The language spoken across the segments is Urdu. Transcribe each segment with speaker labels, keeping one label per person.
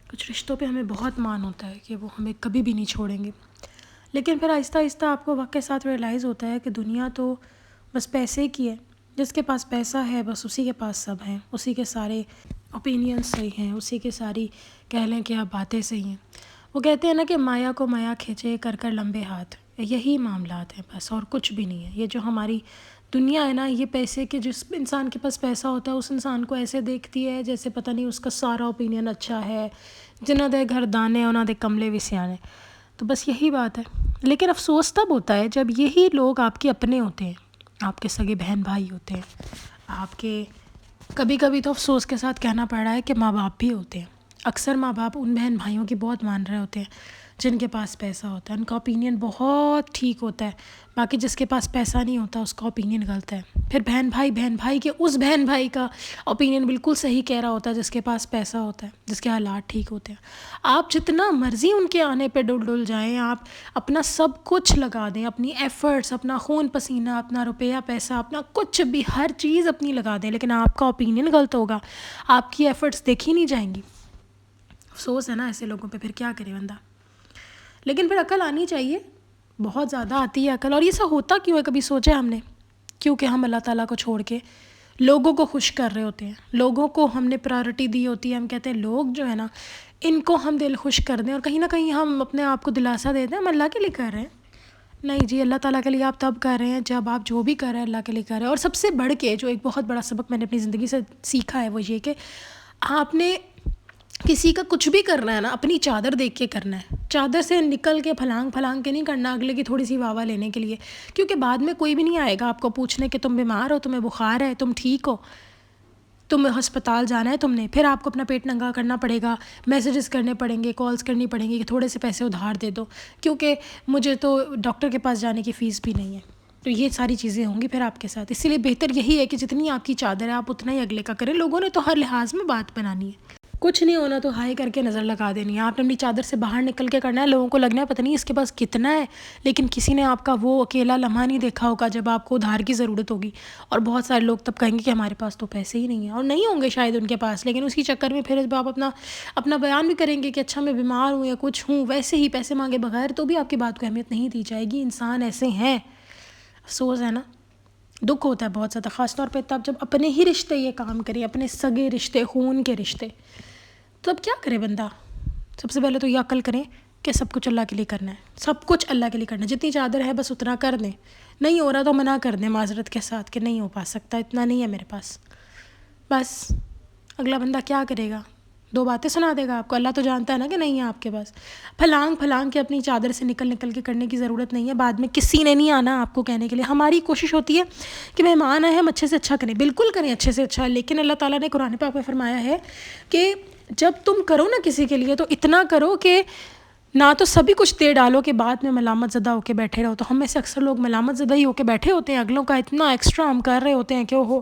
Speaker 1: کچھ رشتوں پہ ہمیں بہت مان ہوتا ہے کہ وہ ہمیں کبھی بھی نہیں چھوڑیں گے، لیکن پھر آہستہ آہستہ آپ کو وقت کے ساتھ ریئلائز ہوتا ہے کہ دنیا تو بس پیسے کی ہے. جس کے پاس پیسہ ہے بس اسی کے پاس سب ہیں، اسی کے سارے اوپینینس صحیح ہیں، اسی کے ساری کہہ لیں کہ آپ باتیں صحیح ہیں. وہ کہتے ہیں نا کہ مایا کو مایا کھینچے کر کر لمبے ہاتھ. یہی معاملات ہیں بس، اور کچھ بھی نہیں ہے. یہ جو ہماری دنیا ہے نا، یہ پیسے کے، جس انسان کے پاس پیسہ ہوتا ہے اس انسان کو ایسے دیکھتی ہے جیسے پتہ نہیں اس کا سارا اوپینین اچھا ہے. جنہ دے گھر دانے انہاں دے کملے بھی سیانے. تو بس یہی بات ہے. لیکن افسوس تب ہوتا ہے جب یہی لوگ آپ کے اپنے ہوتے ہیں، آپ کے سگے بہن بھائی ہوتے ہیں، آپ کے کبھی کبھی تو افسوس کے ساتھ کہنا پڑ رہا ہے کہ ماں باپ بھی ہوتے ہیں. اکثر ماں باپ ان بہن بھائیوں کی بہت مان رہے ہوتے ہیں جن کے پاس پیسہ ہوتا ہے. ان کا اوپینین بہت ٹھیک ہوتا ہے، باقی جس کے پاس پیسہ نہیں ہوتا اس کا اوپینین غلط ہے. پھر بہن بھائی کے اس بہن بھائی کا اوپینین بالکل صحیح کہہ رہا ہوتا ہے جس کے پاس پیسہ ہوتا ہے، جس کے حالات ٹھیک ہوتے ہیں. آپ جتنا مرضی ان کے آنے پہ ڈل جائیں، آپ اپنا سب کچھ لگا دیں، اپنی ایفرٹس، اپنا خون پسینہ، اپنا روپیہ پیسہ، اپنا کچھ بھی، ہر چیز اپنی لگا دیں، لیکن آپ کا اوپینین غلط ہوگا، آپ کی ایفرٹس دیکھی نہیں جائیں گی. افسوس ہے نا ایسے لوگوں پہ. پھر کیا کرے بندہ؟ لیکن پھر عقل آنی چاہیے، بہت زیادہ آتی ہے عقل. اور یہ سب ہوتا کیوں ہے کبھی سوچا ہم نے؟ کیونکہ ہم اللہ تعالیٰ کو چھوڑ کے لوگوں کو خوش کر رہے ہوتے ہیں. لوگوں کو ہم نے پرائورٹی دی ہوتی ہے. ہم کہتے ہیں لوگ جو ہے نا ان کو ہم دل خوش کر دیں، اور کہیں نہ کہیں ہم اپنے آپ کو دلاسا دے دیں ہم اللہ کے لیے کر رہے ہیں. نہیں جی، اللہ تعالیٰ کے لیے آپ تب کر رہے ہیں جب آپ جو بھی کر رہے ہیں اللہ کے لیے کر رہے ہیں. اور سب سے بڑھ کے جو ایک بہت بڑا سبق میں نے اپنی زندگی سے سیکھا ہے وہ یہ کہ آپ نے کسی کا کچھ بھی کرنا ہے نا اپنی چادر دیکھ کے کرنا ہے. چادر سے نکل کے پھلانگ کے نہیں کرنا اگلے کی تھوڑی سی واہ لینے کے لیے، کیونکہ بعد میں کوئی بھی نہیں آئے گا آپ کو پوچھنے کہ تم بیمار ہو، تمہیں بخار ہے، تم ٹھیک ہو، تم ہسپتال جانا ہے تم نے. پھر آپ کو اپنا پیٹ ننگا کرنا پڑے گا، میسیجز کرنے پڑیں گے، کالز کرنی پڑیں گی کہ تھوڑے سے پیسے ادھار دے دو کیونکہ مجھے تو ڈاکٹر کے پاس جانے کی فیس بھی نہیں ہے. تو یہ ساری چیزیں ہوں گی پھر آپ کے ساتھ. اسی لیے بہتر یہی ہے کہ جتنی آپ کی چادر ہے آپ اتنا ہی اگلے کا کریں. لوگوں نے تو ہر لحاظ میں بات بنانی ہے، کچھ نہیں ہونا تو ہائی کر کے نظر لگا دینی ہے. آپ نے اپنی چادر سے باہر نکل کے کرنا ہے. لوگوں کو لگنا ہے پتہ نہیں اس کے پاس کتنا ہے، لیکن کسی نے آپ کا وہ اکیلا لمحہ نہیں دیکھا ہوگا جب آپ کو ادھار کی ضرورت ہوگی. اور بہت سارے لوگ تب کہیں گے کہ ہمارے پاس تو پیسے ہی نہیں ہیں، اور نہیں ہوں گے شاید ان کے پاس، لیکن اس کی چکر میں پھر جب آپ اپنا بیان بھی کریں گے کہ اچھا میں بیمار ہوں یا کچھ ہوں، ویسے ہی پیسے مانگے بغیر، تو بھی آپ کی بات کو اہمیت نہیں دی جائے گی. انسان ایسے ہیں. افسوس ہے نا، دکھ ہوتا ہے بہت زیادہ، خاص طور پہ تب جب اپنے ہی رشتے یہ کام کریں، اپنے سگے رشتے، خون کے رشتے. تو اب کیا کرے بندہ؟ سب سے پہلے تو یہ عقل کریں کہ سب کچھ اللہ کے لیے کرنا ہے، سب کچھ اللہ کے لیے کرنا ہے. جتنی چادر ہے بس اتنا کر دیں. نہیں ہو رہا تو منع کر دیں معذرت کے ساتھ کہ نہیں ہو پا سکتا، اتنا نہیں ہے میرے پاس. بس اگلا بندہ کیا کرے گا؟ دو باتیں سنا دے گا آپ کو. اللہ تو جانتا ہے نا کہ نہیں ہے آپ کے پاس. پھلانگ کے اپنی چادر سے نکل کے کرنے کی ضرورت نہیں ہے. بعد میں کسی نے نہیں آنا آپ کو کہنے کے لیے. ہماری کوشش ہوتی ہے کہ مہمان آئے ہم اچھے سے اچھا کریں، بالکل کریں اچھے سے اچھا، لیکن اللہ تعالیٰ نے قرآن پاک میں فرمایا ہے کہ جب تم کرو نا کسی کے لیے تو اتنا کرو کہ نہ تو سبھی کچھ دے ڈالو کہ بعد میں ملامت زدہ ہو کے بیٹھے رہو. تو ہم میں سے اکثر لوگ ملامت زدہ ہی ہو کے بیٹھے ہوتے ہیں، اگلوں کا اتنا ایکسٹرا ہم کر رہے ہوتے ہیں کہ وہ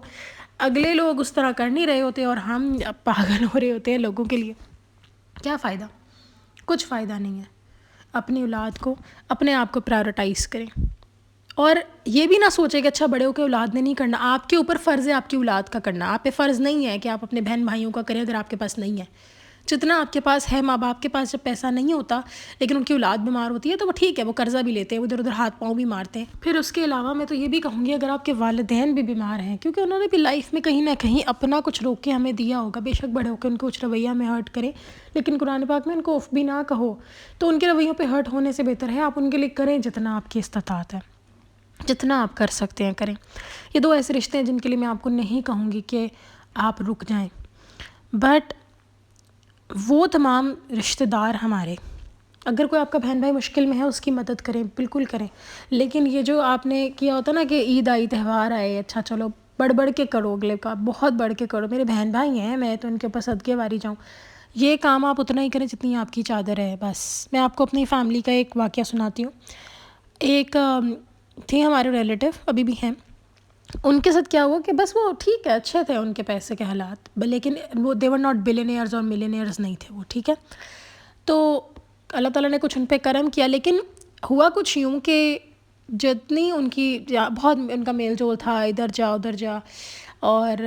Speaker 1: اگلے لوگ اس طرح کر نہیں رہے ہوتے اور ہم پاگل ہو رہے ہوتے ہیں لوگوں کے لیے. کیا فائدہ؟ کچھ فائدہ نہیں ہے. اپنی اولاد کو، اپنے آپ کو پرائورٹائز کریں، اور یہ بھی نہ سوچیں کہ اچھا بڑے ہو کے اولاد نے نہیں کرنا. آپ کے اوپر فرض ہے آپ کی اولاد کا کرنا. آپ پہ فرض نہیں ہے کہ آپ اپنے بہن بھائیوں کا کریں اگر آپ کے پاس نہیں ہے. جتنا آپ کے پاس ہے، ماں باپ کے پاس جب پیسہ نہیں ہوتا لیکن ان کی اولاد بیمار ہوتی ہے تو وہ ٹھیک ہے، وہ قرضہ بھی لیتے ہیں، وہ ادھر ادھر ہاتھ پاؤں بھی مارتے ہیں. پھر اس کے علاوہ میں تو یہ بھی کہوں گی اگر آپ کے والدین بھی بیمار ہیں، کیونکہ انہوں نے بھی لائف میں کہیں نہ کہیں اپنا کچھ روک کے ہمیں دیا ہوگا، بے شک بڑے ہو کے ان کو کچھ رویہ میں ہرٹ کریں، لیکن قرآن پاک میں ان کو اف بھی نہ کہو. تو ان کے رویوں پہ ہرٹ ہونے سے بہتر ہے آپ ان کے لیے کریں جتنا آپ کی استطاعت ہے، جتنا آپ کر سکتے ہیں کریں. یہ دو ایسے رشتے ہیں جن کے لیے میں آپ کو نہیں کہوں گی کہ آپ رک جائیں، بٹ وہ تمام رشتہ دار ہمارے، اگر کوئی آپ کا بہن بھائی مشکل میں ہے اس کی مدد کریں، بالکل کریں. لیکن یہ جو آپ نے کیا ہوتا نا کہ عید آئی، تہوار آئے، اچھا چلو بڑھ کے کرو، اگلے کا بہت بڑھ کے کرو، میرے بہن بھائی ہیں میں تو ان کے اوپر صدقے واری جاؤں. یہ کام آپ اتنا ہی کریں جتنی آپ کی چادر ہے. بس میں آپ کو اپنی فیملی کا ایک واقعہ سناتی ہوں. ایک تھے ہمارے ریلیٹیو، ابھی بھی ہیں. ان کے ساتھ کیا ہوا کہ بس وہ ٹھیک ہے، اچھے تھے ان کے پیسے کے حالات، لیکن وہ دے ور ناٹ بلینئرز اور ملینئرز نہیں تھے وہ، ٹھیک ہے. تو اللہ تعالیٰ نے کچھ ان پہ کرم کیا، لیکن ہوا کچھ یوں کہ جتنی ان کی بہت ان کا میل جول تھا، ادھر جا ادھر جا، اور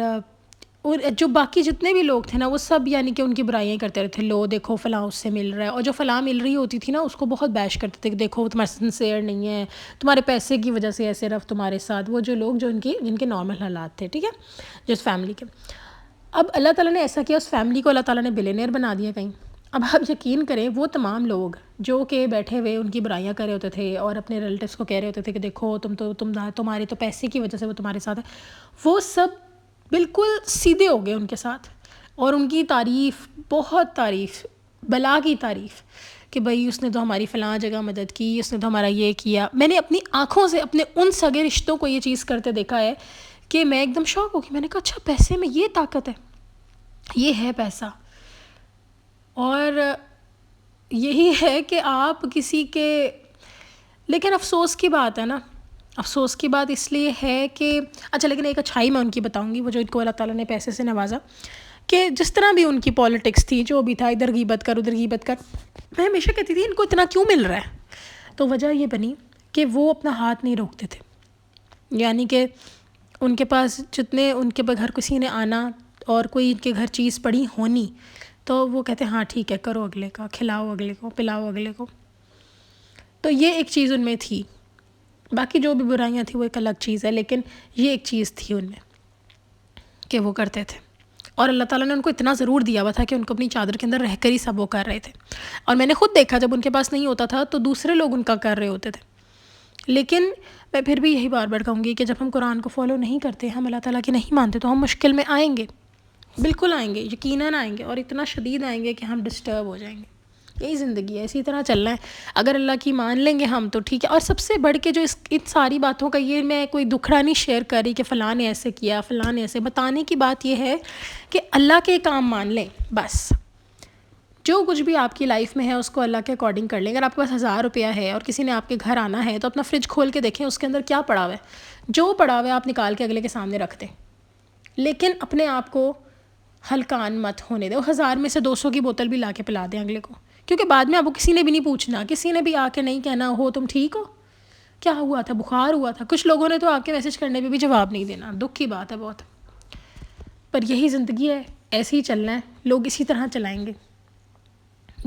Speaker 1: اور جو باقی جتنے بھی لوگ تھے نا وہ سب یعنی کہ ان کی برائیاں کرتے رہتے تھے، لو دیکھو فلاں اس سے مل رہا ہے، اور جو فلاں مل رہی ہوتی تھی نا اس کو بہت بیش کرتے تھے کہ دیکھو وہ تمہارے سنسیئر نہیں ہے، تمہارے پیسے کی وجہ سے ایسے رفت تمہارے ساتھ، وہ جو لوگ جو جن کے نارمل حالات تھے، ٹھیک ہے، جس فیملی کے. اب اللہ تعالیٰ نے ایسا کیا، اس فیملی کو اللہ تعالیٰ نے بلینئر بنا دیا کہیں. اب آپ یقین کریں وہ تمام لوگ جو کہ بیٹھے ہوئے ان کی برائیاں کر رہے ہوتے تھے اور اپنے ریلیٹیوس کو کہہ رہے ہوتے تھے کہ دیکھو تمہارے تو پیسے کی وجہ سے وہ تمہارے ساتھ ہے، وہ سب بالکل سیدھے ہو گئے ان کے ساتھ، اور ان کی تعریف، بہت تعریف، بلا کی تعریف کہ بھئی اس نے تو ہماری فلاں جگہ مدد کی، اس نے تو ہمارا یہ کیا. میں نے اپنی آنکھوں سے اپنے ان سگے رشتوں کو یہ چیز کرتے دیکھا ہے کہ میں ایک دم شوق ہو گئی. میں نے کہا اچھا پیسے میں یہ طاقت ہے، یہ ہے پیسہ. اور یہی ہے کہ آپ کسی کے، لیکن افسوس کی بات ہے نا، افسوس کی بات اس لیے ہے کہ اچھا، لیکن ایک اچھائی میں ان کی بتاؤں گی، وہ جو ان کو اللہ تعالیٰ نے پیسے سے نوازا، کہ جس طرح بھی ان کی پالیٹکس تھی، جو بھی تھا، ادھر غیبت کر ادھر غیبت کر، میں ہمیشہ کہتی تھی ان کو اتنا کیوں مل رہا ہے. تو وجہ یہ بنی کہ وہ اپنا ہاتھ نہیں روکتے تھے. یعنی کہ ان کے پاس جتنے ان کے گھر کسی نے آنا اور کوئی ان کے گھر چیز پڑی ہونی تو وہ کہتے ہاں ٹھیک ہے، کرو اگلے کا، کھلاؤ اگلے کو، پلاؤ اگلے کو. تو یہ ایک چیز ان میں تھی. باقی جو بھی برائیاں تھیں وہ ایک الگ چیز ہے، لیکن یہ ایک چیز تھی ان میں کہ وہ کرتے تھے. اور اللہ تعالیٰ نے ان کو اتنا ضرور دیا ہوا تھا کہ ان کو اپنی چادر کے اندر رہ کر ہی سب وہ کر رہے تھے. اور میں نے خود دیکھا جب ان کے پاس نہیں ہوتا تھا تو دوسرے لوگ ان کا کر رہے ہوتے تھے. لیکن میں پھر بھی یہی بار بار کہوں گی کہ جب ہم قرآن کو فالو نہیں کرتے، ہم اللہ تعالیٰ کی نہیں مانتے، تو ہم مشکل میں آئیں گے، بالکل آئیں گے، یقیناً آئیں گے، اور اتنا شدید آئیں گے کہ ہم ڈسٹرب ہو جائیں گے. یہی زندگی ہے، اسی طرح چلنا ہے. اگر اللہ کی مان لیں گے ہم تو ٹھیک ہے. اور سب سے بڑھ کے جو ان ساری باتوں کا، یہ میں کوئی دکھڑا نہیں شیئر کر رہی کہ فلاں نے ایسے کیا، فلاں نے ایسے، بتانے کی بات یہ ہے کہ اللہ کے کام مان لیں بس. جو کچھ بھی آپ کی لائف میں ہے اس کو اللہ کے اکارڈنگ کر لیں. اگر آپ کے پاس 1000 روپیہ ہے اور کسی نے آپ کے گھر آنا ہے تو اپنا فریج کھول کے دیکھیں اس کے اندر کیا پڑا ہوا ہے. جو پڑا ہوا ہے آپ نکال کے اگلے کے سامنے رکھ دیں، لیکن اپنے آپ کو ہلکان مت ہونے دیں. 1000 میں سے 200 کی بوتل بھی لا کے پلا دیں اگلے کو، کیونکہ بعد میں آپ کو کسی نے بھی نہیں پوچھنا، کسی نے بھی آ کے نہیں کہنا ہو تم ٹھیک ہو، کیا ہوا تھا، بخار ہوا تھا. کچھ لوگوں نے تو آپ کے میسج کرنے پہ بھی جواب نہیں دینا. دکھ کی بات ہے بہت، پر یہی زندگی ہے، ایسے ہی چلنا ہے. لوگ اسی طرح چلائیں گے.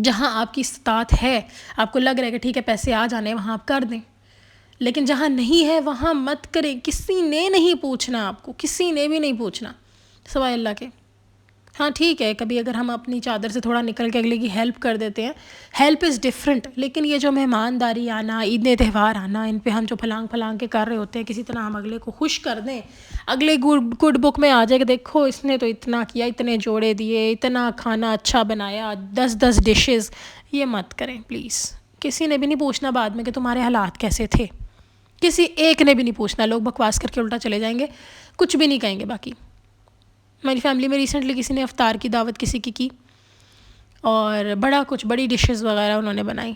Speaker 1: جہاں آپ کی استطاعت ہے، آپ کو لگ رہا ہے کہ ٹھیک ہے پیسے آ جانے، وہاں آپ کر دیں. لیکن جہاں نہیں ہے وہاں مت کریں. کسی نے نہیں پوچھنا آپ کو، کسی نے بھی نہیں پوچھنا سوائے اللہ کے. ہاں ٹھیک ہے، کبھی اگر ہم اپنی چادر سے تھوڑا نکل کے اگلے کی ہیلپ کر دیتے ہیں، ہیلپ از ڈفرینٹ. لیکن یہ جو مہمانداری آنا، عید تہوار آنا، ان پہ ہم جو پھلانگ کے کر رہے ہوتے ہیں، کسی طرح ہم اگلے کو خوش کر دیں، اگلے گڈ بک میں آ جائے کہ دیکھو اس نے تو اتنا کیا، اتنے جوڑے دیے، اتنا کھانا اچھا بنایا، 10 ڈشز. یہ مت کریں پلیز. کسی نے بھی نہیں پوچھنا بعد میں کہ تمہارے حالات کیسے تھے. کسی ایک نے بھی نہیں پوچھنا. لوگ بکواس کر کے الٹا چلے جائیں گے، کچھ بھی نہیں کہیں گے. باقی میری فیملی میں ریسنٹلی کسی نے افطار کی دعوت کسی کی اور بڑی ڈشز وغیرہ انہوں نے بنائی.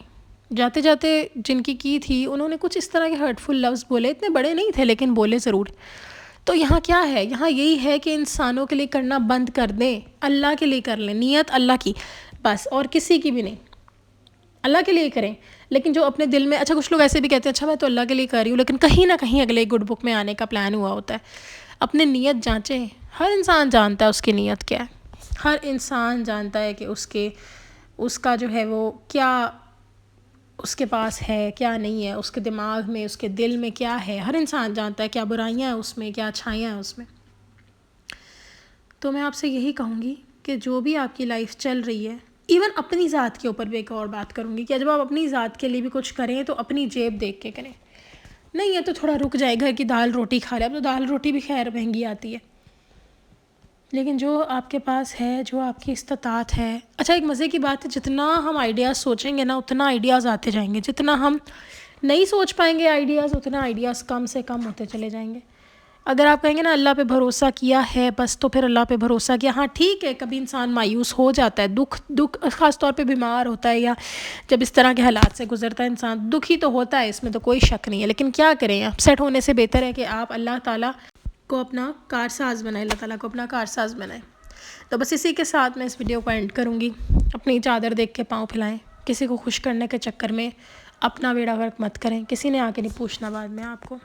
Speaker 1: جاتے جاتے جن کی تھی انہوں نے کچھ اس طرح کے ہرٹفل لفظ بولے. اتنے بڑے نہیں تھے لیکن بولے ضرور. تو یہاں کیا ہے، یہاں یہی ہے کہ انسانوں کے لیے کرنا بند کر دیں، اللہ کے لیے کر لیں. نیت اللہ کی بس، اور کسی کی بھی نہیں. اللہ کے لیے کریں. لیکن جو اپنے دل میں، اچھا کچھ لوگ ایسے بھی کہتے ہیں اچھا میں تو اللہ کے لیے کر رہی ہوں، لیکن کہیں نہ کہیں اگلے گڈ بک میں آنے کا پلان ہوا ہوتا ہے. اپنے نیت جانچیں. ہر انسان جانتا ہے اس کی نیت کیا ہے. ہر انسان جانتا ہے کہ اس کا جو ہے وہ کیا اس کے پاس ہے، کیا نہیں ہے، اس کے دماغ میں، اس کے دل میں کیا ہے. ہر انسان جانتا ہے کیا برائیاں ہیں اس میں، کیا اچھائیاں ہیں اس میں. تو میں آپ سے یہی کہوں گی کہ جو بھی آپ کی لائف چل رہی ہے، ایون اپنی ذات کے اوپر بھی ایک اور بات کروں گی کہ جب آپ اپنی ذات کے لیے بھی کچھ کریں تو اپنی جیب دیکھ کے کریں. نہیں ہے تو تھوڑا رک جائے، گھر کی دال روٹی کھا لے. اب تو دال روٹی بھی خیر مہنگی آتی ہے، لیکن جو آپ کے پاس ہے، جو آپ کی استطاعت ہے. اچھا ایک مزے کی بات ہے، جتنا ہم آئیڈیاز سوچیں گے نا اتنا آئیڈیاز آتے جائیں گے. جتنا ہم نہیں سوچ پائیں گے آئیڈیاز، اتنا آئیڈیاز کم سے کم ہوتے چلے جائیں گے. اگر آپ کہیں گے نا اللہ پہ بھروسہ کیا ہے بس، تو پھر اللہ پہ بھروسہ کیا. ہاں ٹھیک ہے کبھی انسان مایوس ہو جاتا ہے، دکھ خاص طور پہ بیمار ہوتا ہے یا جب اس طرح کے حالات سے گزرتا ہے انسان، دکھی تو ہوتا ہے، اس میں تو کوئی شک نہیں ہے. لیکن کیا کریں، اپسیٹ ہونے سے بہتر ہے کہ آپ اللہ تعالیٰ کو اپنا کارساز بنائیں، اللہ تعالیٰ کو اپنا کارساز بنائیں. تو بس اسی کے ساتھ میں اس ویڈیو کو اینڈ کروں گی. اپنی چادر دیکھ کے پاؤں پھیلائیں. کسی کو خوش کرنے کے چکر میں اپنا بیڑا غرق مت کریں. کسی نے آ کے نہیں پوچھنا بعد میں آپ کو.